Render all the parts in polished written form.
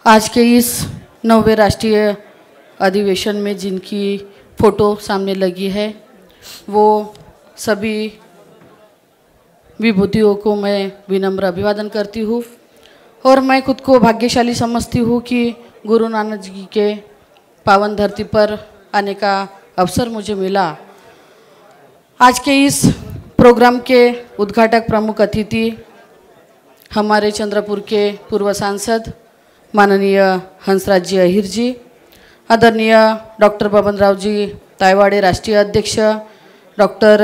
आज के इस 9वें राष्ट्रीय अधिवेशन में जिनकी फ़ोटो सामने लगी है वो सभी विभूतियों को मैं विनम्र अभिवादन करती हूँ और मैं खुद को भाग्यशाली समझती हूँ कि गुरु नानक जी के पावन धरती पर आने का अवसर मुझे मिला। आज के इस प्रोग्राम के उद्घाटक प्रमुख अतिथि हमारे चंद्रपुर के पूर्व सांसद माननीय हंसराज जी अहिर जी, आदरणीय डॉक्टर बबन राव जी तायवाड़े राष्ट्रीय अध्यक्ष, डॉक्टर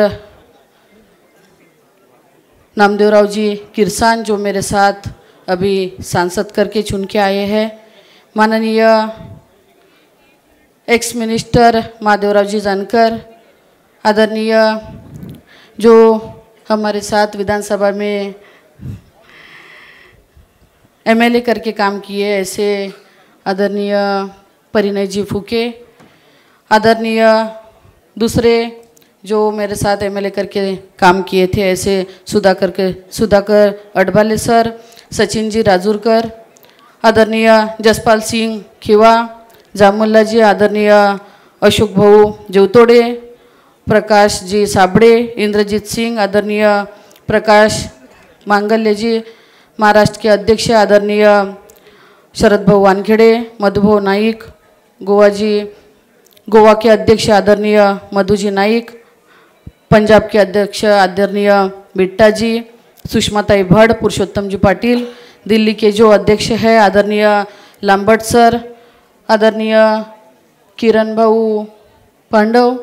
नामदेवराव जी किरसान जो मेरे साथ अभी सांसद करके चुन के आए हैं, माननीय एक्स मिनिस्टर महादेवराव जी जानकर, आदरणीय जो हमारे साथ विधानसभा में एमएलए करके काम किए ऐसे आदरणीय परिणय जी फूके, आदरणीय दूसरे जो मेरे साथ एमएलए करके काम किए थे ऐसे सुधाकर अडबाले सर, सचिन जी राजूरकर, आदरणीय जसपाल सिंह खिवा, जामुल्ला जी, आदरणीय अशोक भाऊ जेवतोड़े, प्रकाश जी साबड़े, इंद्रजीत सिंह, आदरणीय प्रकाश मांगल्य जी, महाराष्ट्र के अध्यक्ष आदरणीय शरद भाऊ वानखेड़े, मधुभाऊ नाईक, गोवा के अध्यक्ष आदरणीय मधुजी नाईक, पंजाब के अध्यक्ष आदरणीय बिट्टा जी, सुषमाताई भट्ट, पुरुषोत्तम जी पाटिल, दिल्ली के जो अध्यक्ष है आदरणीय लांबट सर, आदरणीय किरण भाऊ पांडव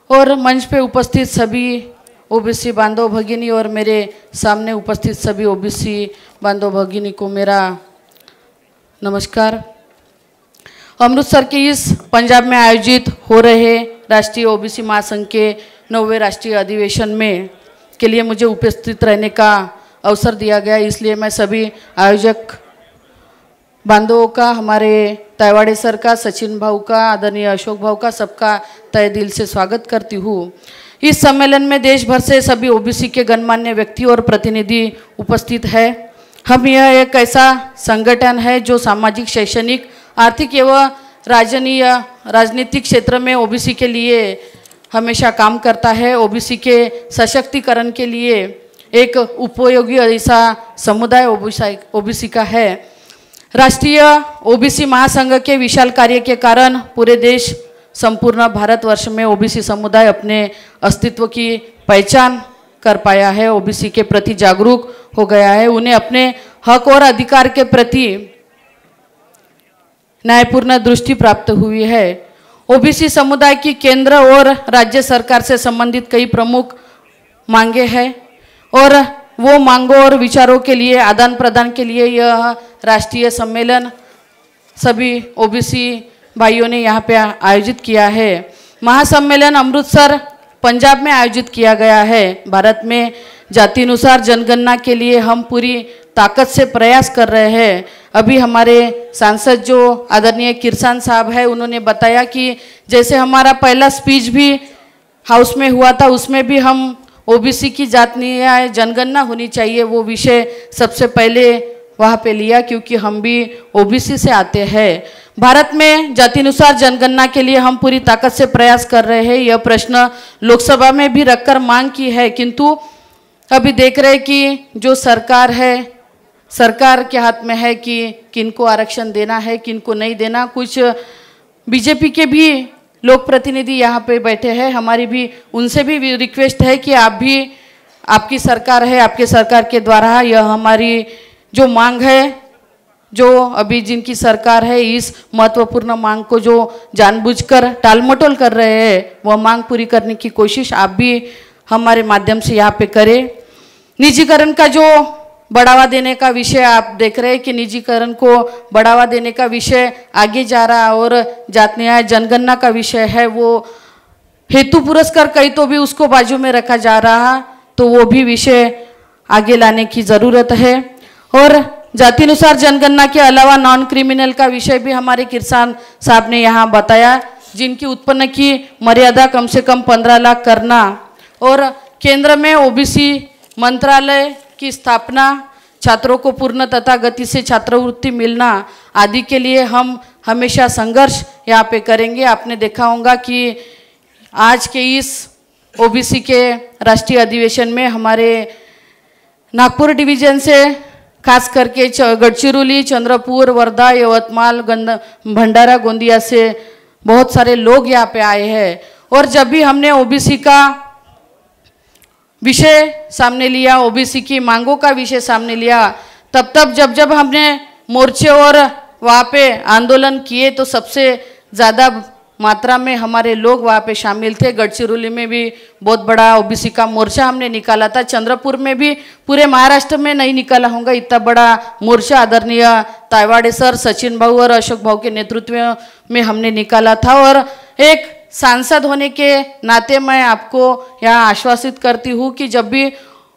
और मंच पे उपस्थित सभी ओबीसी बांधव भगिनी और मेरे सामने उपस्थित सभी ओबीसी बांधव भगिनी को मेरा नमस्कार। अमृतसर के इस पंजाब में आयोजित हो रहे राष्ट्रीय ओबीसी महासंघ के 9वें राष्ट्रीय अधिवेशन में के लिए मुझे उपस्थित रहने का अवसर दिया गया, इसलिए मैं सभी आयोजक बांधवों का, हमारे तायवाड़े सर का, सचिन भाऊ का, आदरणीय अशोक भाऊ का सबका तहे दिल से स्वागत करती हूँ। इस सम्मेलन में देश भर से सभी ओबीसी के गणमान्य व्यक्ति और प्रतिनिधि उपस्थित है। हम यह एक ऐसा संगठन है जो सामाजिक, शैक्षणिक, आर्थिक एवं राजनीतिक क्षेत्र में ओबीसी के लिए हमेशा काम करता है। ओबीसी के सशक्तिकरण के लिए एक उपयोगी ऐसा समुदाय ओबीसी का है। राष्ट्रीय ओबीसी महासंघ के विशाल कार्य के कारण पूरे देश, संपूर्ण भारतवर्ष में ओबीसी समुदाय अपने अस्तित्व की पहचान कर पाया है, ओबीसी के प्रति जागरूक हो गया है, उन्हें अपने हक और अधिकार के प्रति न्यायपूर्ण दृष्टि प्राप्त हुई है। ओबीसी समुदाय की केंद्र और राज्य सरकार से संबंधित कई प्रमुख मांगे हैं और वो मांगों और विचारों के लिए आदान प्रदान के लिए यह राष्ट्रीय सम्मेलन सभी ओबीसी भाइयों ने यहाँ पे आयोजित किया है। महासम्मेलन अमृतसर पंजाब में आयोजित किया गया है। भारत में जातिनुसार जनगणना के लिए हम पूरी ताकत से प्रयास कर रहे हैं। अभी हमारे सांसद जो आदरणीय किरसान साहब है उन्होंने बताया कि जैसे हमारा पहला स्पीच भी हाउस में हुआ था उसमें भी हम ओबीसी की जातीय जनगणना होनी चाहिए वो विषय सबसे पहले वहाँ पे लिया, क्योंकि हम भी ओबीसी से आते हैं। भारत में जातिनुसार जनगणना के लिए हम पूरी ताकत से प्रयास कर रहे हैं। यह प्रश्न लोकसभा में भी रखकर मांग की है, किंतु अभी देख रहे हैं कि जो सरकार है, सरकार के हाथ में है कि किनको आरक्षण देना है, किनको नहीं देना। कुछ बीजेपी के भी लोक प्रतिनिधि यहाँ पे बैठे हैं, हमारी भी उनसे भी रिक्वेस्ट है कि आप भी, आपकी सरकार है, आपके सरकार के द्वारा यह हमारी जो मांग है, जो अभी जिनकी सरकार है, इस महत्वपूर्ण मांग को जो जानबूझकर टालमटोल कर रहे हैं वह मांग पूरी करने की कोशिश आप भी हमारे माध्यम से यहाँ पे करें। निजीकरण का जो बढ़ावा देने का विषय आप देख रहे हैं कि निजीकरण को बढ़ावा देने का विषय आगे जा रहा है और जात न्याय जनगणना का विषय है वो हेतु पुरस्कार कहीं तो भी उसको बाजू में रखा जा रहा, तो वो भी विषय आगे लाने की ज़रूरत है। और जातिनुसार जनगणना के अलावा नॉन क्रिमिनल का विषय भी हमारे किरसान साहब ने यहाँ बताया, जिनकी उत्पन्न की मर्यादा कम से कम 15 लाख करना और केंद्र में ओबीसी मंत्रालय की स्थापना, छात्रों को पूर्ण तथा गति से छात्रवृत्ति मिलना आदि के लिए हम हमेशा संघर्ष यहाँ पे करेंगे। आपने देखा होगा कि आज के इस ओबीसी के राष्ट्रीय अधिवेशन में हमारे नागपुर डिवीजन से खास करके गढ़चिरौली, चंद्रपुर, वर्धा, यवतमाल, भंडारा, गोंदिया से बहुत सारे लोग यहाँ पे आए हैं। और जब भी हमने ओबीसी का विषय सामने लिया, ओबीसी की मांगों का विषय सामने लिया, तब जब हमने मोर्चे और वहाँ पे आंदोलन किए तो सबसे ज़्यादा मात्रा में हमारे लोग वहाँ पे शामिल थे। गढ़चिरौली में भी बहुत बड़ा ओबीसी का मोर्चा हमने निकाला था। चंद्रपुर में भी पूरे महाराष्ट्र में नहीं निकाला होगा इतना बड़ा मोर्चा आदरणीय तायवाड़े सर, सचिन भाऊ और अशोक भाऊ के नेतृत्व में हमने निकाला था। और एक सांसद होने के नाते मैं आपको यहाँ आश्वासित करती हूँ कि जब भी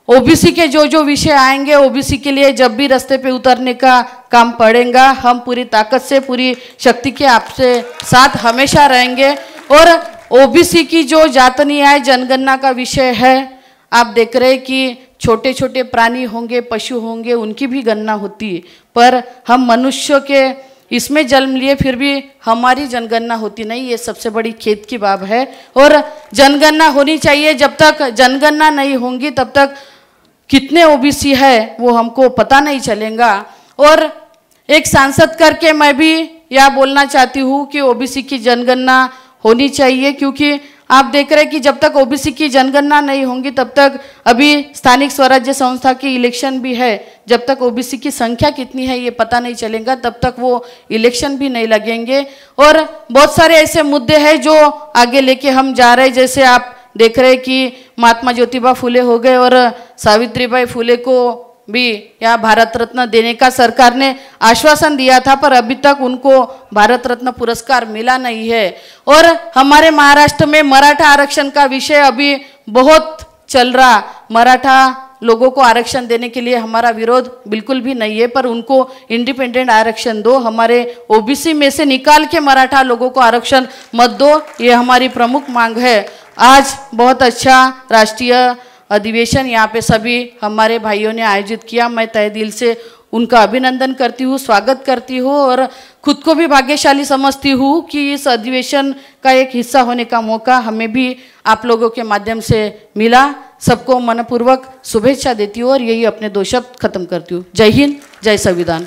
ओबीसी के जो विषय आएंगे, ओबीसी के लिए जब भी रास्ते पे उतरने का काम पड़ेगा, हम पूरी ताकत से, पूरी शक्ति के आपसे साथ हमेशा रहेंगे। और ओबीसी की जो जात न्याय जनगणना का विषय है, आप देख रहे हैं कि छोटे छोटे प्राणी होंगे, पशु होंगे, उनकी भी गणना होती है, पर हम मनुष्य के इसमें जन्म लिए फिर भी हमारी जनगणना होती नहीं। ये सबसे बड़ी खेद की बात है। और जनगणना होनी चाहिए। जब तक जनगणना नहीं होंगी तब तक कितने ओबीसी है वो हमको पता नहीं चलेगा। और एक सांसद करके मैं भी यह बोलना चाहती हूँ कि ओबीसी की जनगणना होनी चाहिए, क्योंकि आप देख रहे हैं कि जब तक ओबीसी की जनगणना नहीं होंगी तब तक अभी स्थानिक स्वराज्य संस्था की इलेक्शन भी है, जब तक ओबीसी की संख्या कितनी है ये पता नहीं चलेगा, तब तक वो इलेक्शन भी नहीं लगेंगे। और बहुत सारे ऐसे मुद्दे हैं जो आगे लेके हम जा रहे हैं। जैसे आप देख रहे हैं कि महात्मा ज्योतिबा फुले हो गए और सावित्रीबाई फुले को भी यहाँ भारत रत्न देने का सरकार ने आश्वासन दिया था, पर अभी तक उनको भारत रत्न पुरस्कार मिला नहीं है। और हमारे महाराष्ट्र में मराठा आरक्षण का विषय अभी बहुत चल रहा। मराठा लोगों को आरक्षण देने के लिए हमारा विरोध बिल्कुल भी नहीं है, पर उनको इंडिपेंडेंट आरक्षण दो, हमारे ओबीसी में से निकाल के मराठा लोगों को आरक्षण मत दो, ये हमारी प्रमुख मांग है। आज बहुत अच्छा राष्ट्रीय अधिवेशन यहाँ पे सभी हमारे भाइयों ने आयोजित किया। मैं तहे दिल से उनका अभिनंदन करती हूँ, स्वागत करती हूँ और खुद को भी भाग्यशाली समझती हूँ कि इस अधिवेशन का एक हिस्सा होने का मौका हमें भी आप लोगों के माध्यम से मिला। सबको मनपूर्वक शुभेच्छा देती हूँ और यही अपने 2 शब्द खत्म करती हूँ। जय हिंद, जय संविधान।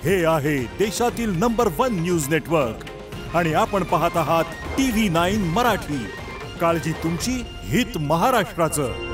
हे आहे देशातील नंबर 1 न्यूज नेटवर्क आणि आपण पाहत आहात TV9 मराठी। काळजी तुमची, हित महाराष्ट्राचं।